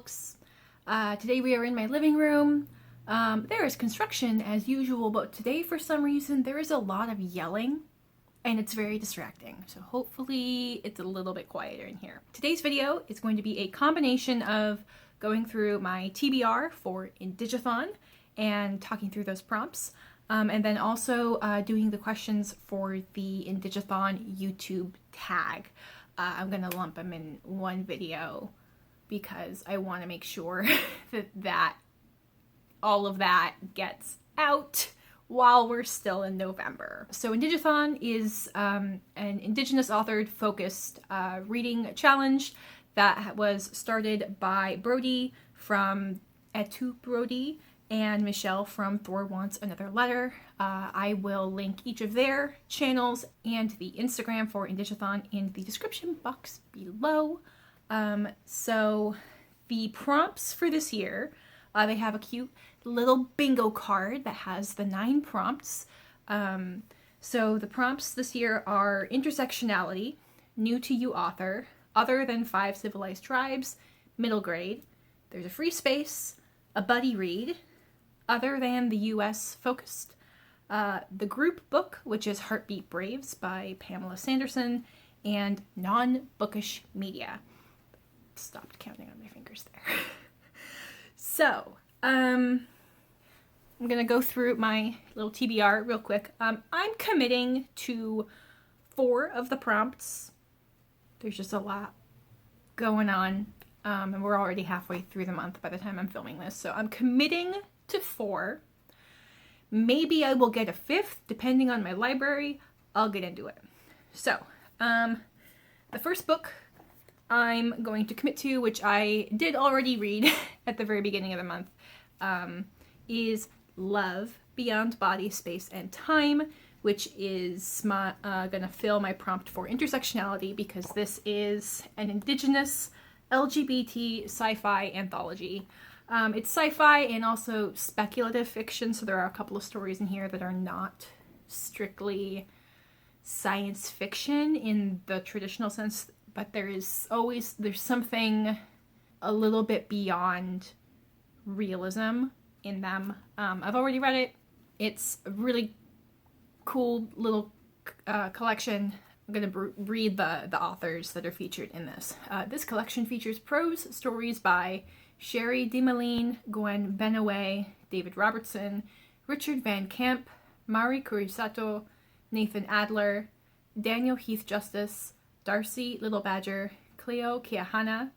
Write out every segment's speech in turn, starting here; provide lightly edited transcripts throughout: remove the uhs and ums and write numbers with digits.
folks. Today we are in my living room. There is construction as usual, but today for some reason there is a lot of yelling and it's very distracting. So hopefully it's a little bit quieter in here. Today's video is going to be a combination of going through my TBR for Indigathon and talking through those prompts. And then also doing the questions for the Indigathon YouTube tag. I'm going to lump them in one video because I want to make sure that all of that gets out while we're still in November. So Indigathon is an Indigenous authored focused reading challenge that was started by Brody from Etu Brody and Michelle from Thor Wants Another Letter. I will link each of their channels and the Instagram for Indigathon in the description box below. So the prompts for this year, they have a cute little bingo card that has the 9 prompts. So the prompts this year are intersectionality, new to you author, other than 5 civilized tribes, middle grade, there's a free space, a buddy read, other than the US focused, the group book, which is Heartbeat Braves by Pamela Sanderson, and non-bookish media. Stopped counting on my fingers there. So, I'm gonna go through my little TBR real quick. I'm committing to 4 of the prompts. There's just a lot going on, and we're already halfway through the month by the time I'm filming this. So I'm committing to 4. Maybe I will get a 5th, depending on my library. I'll get into it. So, the first book I'm going to commit to, which I did already read at the very beginning of the month, is Love Beyond Body, Space, and Time, which is gonna fill my prompt for intersectionality because this is an Indigenous LGBT sci-fi anthology. It's sci-fi and also speculative fiction, so there are a couple of stories in here that are not strictly science fiction in the traditional sense, but there's something a little bit beyond realism in them. I've already read it. It's a really cool little collection. I'm going to read the authors that are featured in this. This collection features prose stories by Sherry DeMaline, Gwen Benaway, David Robertson, Richard Van Camp, Mari Kurisato, Nathan Adler, Daniel Heath Justice, Darcy Little Badger, Cleo Kiahana.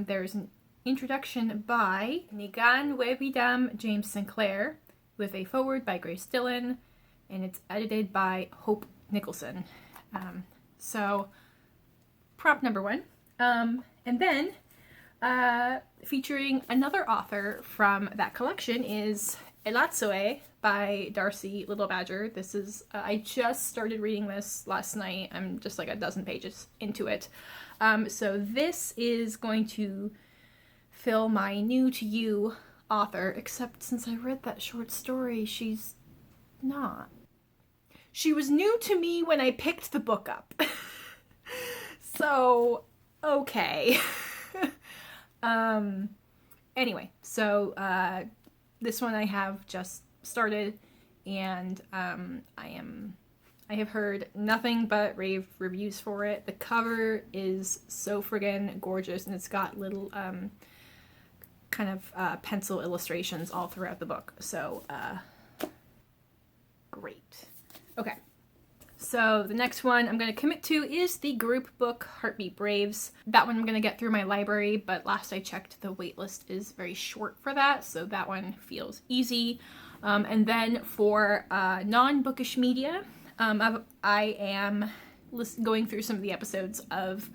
There's an introduction by Nigan Webidam James Sinclair with a foreword by Grace Dillon, and it's edited by Hope Nicholson. So, prompt number 1. And then, featuring another author from that collection is Elatsoe by Darcy Little Badger. This is, I just started reading this last night. I'm just like a dozen pages into it. So this is going to fill my new to you author, except since I read that short story, she's not. She was new to me when I picked the book up. So, okay. Anyway, so this one I have just started, and I have heard nothing but rave reviews for it. The cover is so friggin' gorgeous, and it's got little kind of pencil illustrations all throughout the book. So great. Okay. So the next one I'm going to commit to is the group book Heartbeat Braves. That one I'm going to get through my library, but last I checked the waitlist is very short for that, so that one feels easy. And then for non-bookish media, I am going through some of the episodes of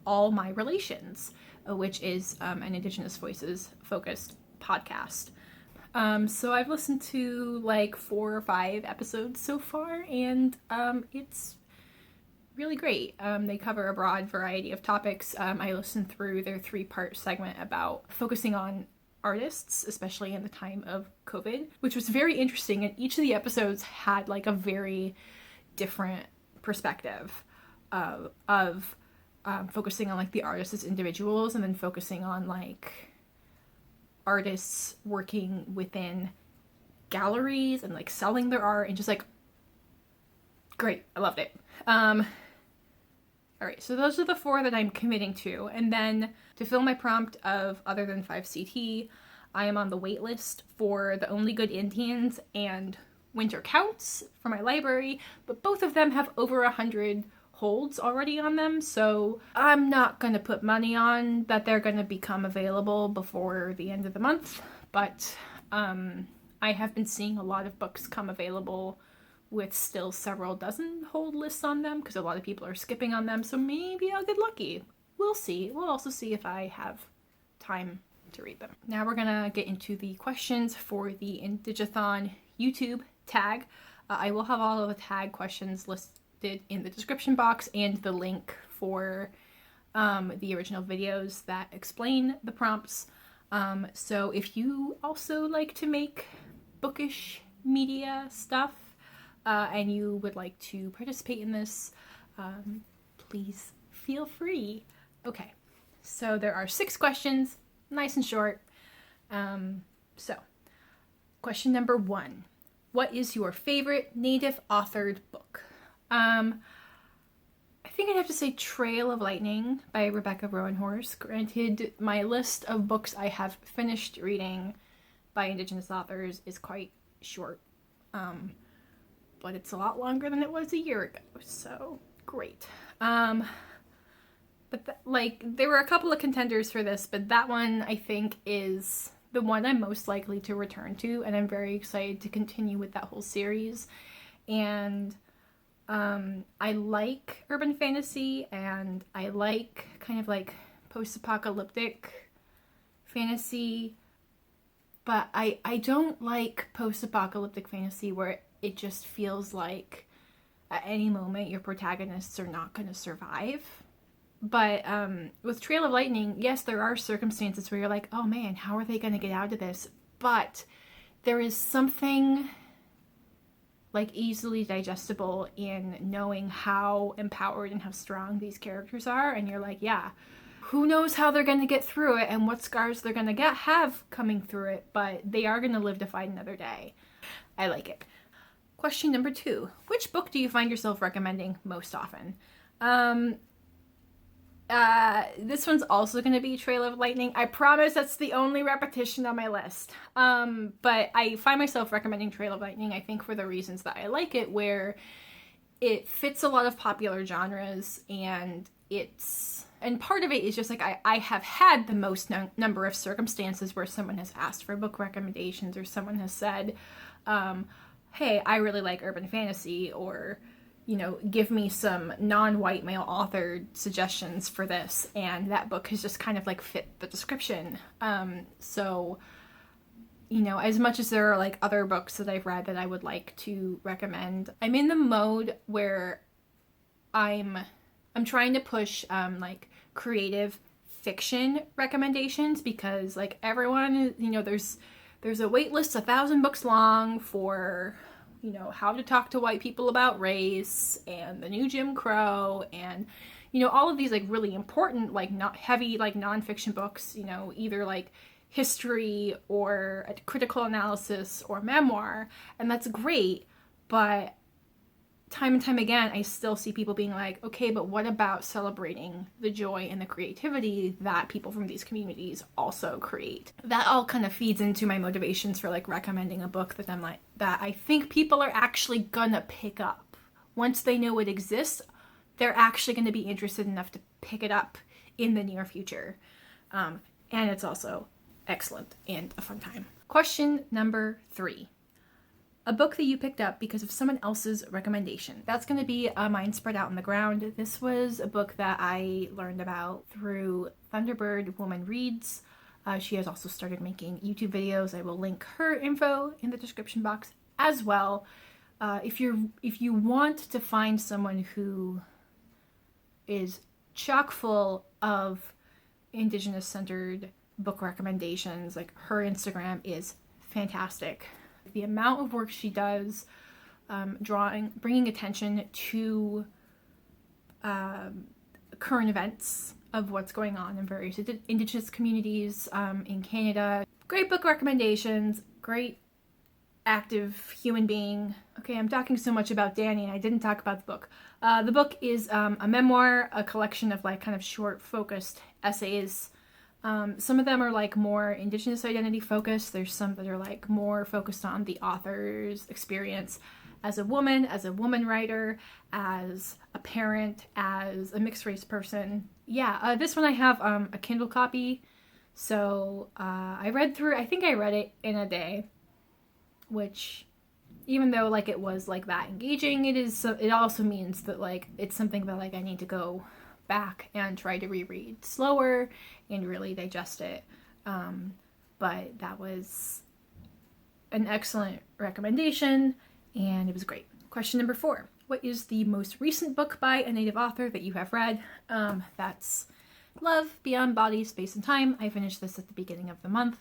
All My Relations, which is an Indigenous Voices focused podcast. So I've listened to like 4 or 5 episodes so far, and it's really great. They cover a broad variety of topics. I listened through their 3-part segment about focusing on artists, especially in the time of COVID, which was very interesting, and each of the episodes had like a very different perspective of focusing on like the artists as individuals, and then focusing on like artists working within galleries and like selling their art, and just like great. I loved it. All right, so those are the 4 that I'm committing to. And then to fill my prompt of other than 5CT, I am on the wait list for The Only Good Indians and Winter Counts for my library, but both of them have over 100 holds already on them, so I'm not gonna put money on that they're gonna become available before the end of the month, but I have been seeing a lot of books come available with still several dozen hold lists on them because a lot of people are skipping on them, so maybe I'll get lucky. We'll see. We'll also see if I have time to read them. Now we're gonna get into the questions for the Indigathon YouTube tag. I will have all of the tag questions listed in the description box and the link for the original videos that explain the prompts. So if you also like to make bookish media stuff, and you would like to participate in this, please feel free. Okay, so there are 6 questions, nice and short. So, question number 1. What is your favorite native authored book? I think I'd have to say Trail of Lightning by Rebecca Roanhorse. Granted, my list of books I have finished reading by Indigenous authors is quite short. But it's a lot longer than it was a year ago, so great. But there were a couple of contenders for this, but that one I think is the one I'm most likely to return to, and I'm very excited to continue with that whole series. And I like urban fantasy, and I like kind of like post-apocalyptic fantasy, but I don't like post-apocalyptic fantasy where it just feels like at any moment your protagonists are not going to survive. But with Trail of Lightning, yes, there are circumstances where you're like, oh man, how are they going to get out of this? But there is something like easily digestible in knowing how empowered and how strong these characters are, and you're like, yeah, who knows how they're going to get through it and what scars they're going to have coming through it, but they are going to live to fight another day. I like it. Question number 2. Which book do you find yourself recommending most often? This one's also going to be Trail of Lightning. I promise that's the only repetition on my list. But I find myself recommending Trail of Lightning, I think, for the reasons that I like it, where it fits a lot of popular genres, and part of it is just like I have had the most number of circumstances where someone has asked for book recommendations, or someone has said, hey, I really like urban fantasy, or, you know, give me some non-white male authored suggestions for this, and that book has just kind of like fit the description. So, you know, as much as there are like other books that I've read that I would like to recommend, I'm in the mode where I'm trying to push like creative fiction recommendations, because like everyone, you know, there's a wait list 1,000 books long for, you know, How to Talk to White People About Race and The New Jim Crow, and, you know, all of these like really important, like not heavy, like nonfiction books, you know, either like history or a critical analysis or memoir, and that's great. But time and time again, I still see people being like, okay, but what about celebrating the joy and the creativity that people from these communities also create? That all kind of feeds into my motivations for like recommending a book that I think people are actually gonna pick up. Once they know it exists, they're actually gonna be interested enough to pick it up in the near future. And it's also excellent and a fun time. Question number 3. A book that you picked up because of someone else's recommendation. That's going to be Mind Spread Out on the Ground. This was a book that I learned about through Thunderbird Woman Reads. She has also started making YouTube videos. I will link her info in the description box as well. If you want to find someone who is chock full of Indigenous-centered book recommendations, like her Instagram is fantastic. The amount of work she does, bringing attention to current events of what's going on in various Indigenous communities in Canada, Great book recommendations, great active human being. Okay, I'm talking so much about Danny and I didn't talk about the book. The book is a memoir, a collection of like kind of short focused essays. Some of them are like more Indigenous identity focused. There's some that are like more focused on the author's experience as a woman writer, as a parent, as a mixed race person. Yeah, this one I have a Kindle copy. So I read through, I think I read it in a day, which even though like it was like that engaging, it also means that like it's something that like I need to go back and try to reread slower and really digest it. But that was an excellent recommendation and it was great. Question number 4. What is the most recent book by a Native author that you have read? That's Love, Beyond Body, Space and Time. I finished this at the beginning of the month.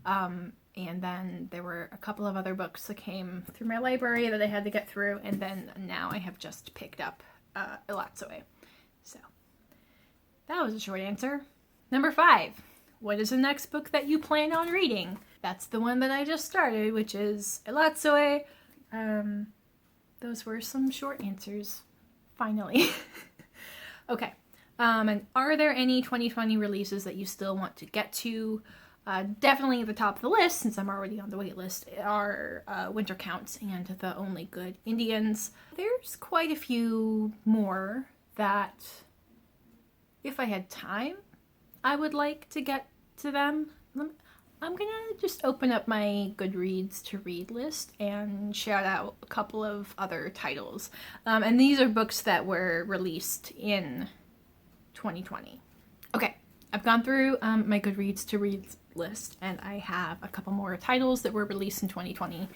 And then there were a couple of other books that came through my library that I had to get through. And then now I have just picked up Elatsoe. So that was a short answer. Number 5. What is the next book that you plan on reading? That's the one that I just started, which is Elatsoe. Those were some short answers, finally. Okay. And are there any 2020 releases that you still want to get to? Definitely at the top of the list, since I'm already on the wait list, are Winter Counts and The Only Good Indians. There's quite a few more that, if I had time, I would like to get to them. I'm gonna just open up my Goodreads to read list and shout out a couple of other titles. And these are books that were released in 2020. Okay, I've gone through my Goodreads to read list and I have a couple more titles that were released in 2020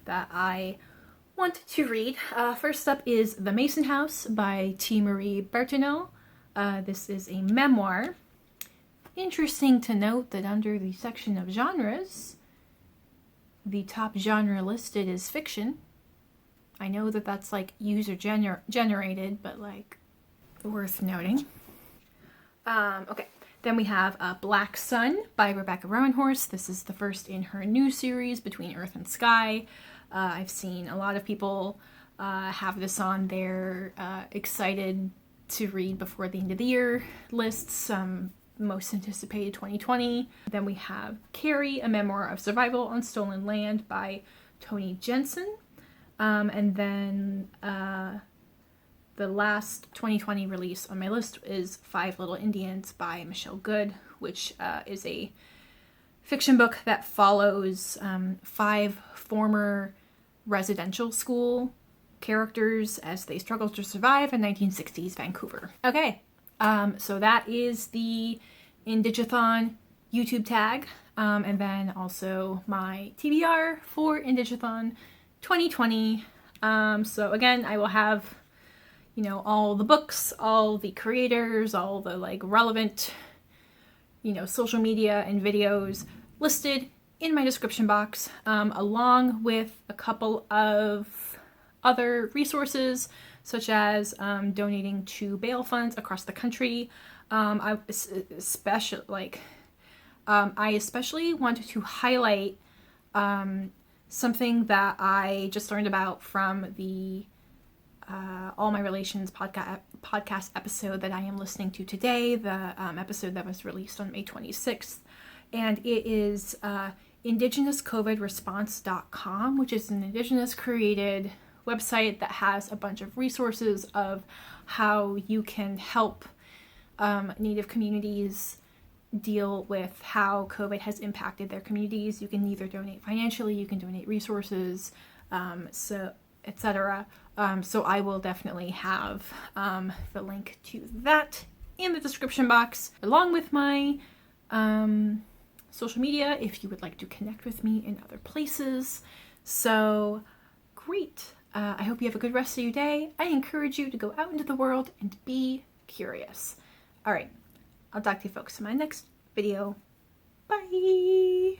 that I want to read. First up is The Mason House by T. Marie Bertineau. This is a memoir. Interesting to note that under the section of genres, the top genre listed is fiction. I know that that's like user generated, but like worth noting. Okay, then we have Black Sun by Rebecca Roanhorse. This is the first in her new series, Between Earth and Sky. I've seen a lot of people have this on their excited to read before the end of the year lists. Most anticipated 2020. Then we have Carrie, a memoir of survival on stolen land by Toni Jensen. And then the last 2020 release on my list is Five Little Indians by Michelle Good, which is a fiction book that follows 5 former residential school characters as they struggle to survive in 1960s Vancouver. Okay. So that is the Indigathon YouTube tag, and then also my TBR for Indigathon 2020. So again, I will have, you know, all the books, all the creators, all the like relevant, you know, social media and videos listed in my description box, along with a couple of other resources such as donating to bail funds across the country. I especially wanted to highlight something that I just learned about from the All My Relations podcast episode that I am listening to today, the episode that was released on May 26th. And it is IndigenousCOVIDresponse.com, which is an Indigenous created website that has a bunch of resources of how you can help Native communities deal with how COVID has impacted their communities. You can either donate financially, you can donate resources, etc. So I will definitely have the link to that in the description box, along with my social media if you would like to connect with me in other places. So great. I hope you have a good rest of your day. I encourage you to go out into the world and be curious. All right, I'll talk to you folks in my next video. Bye!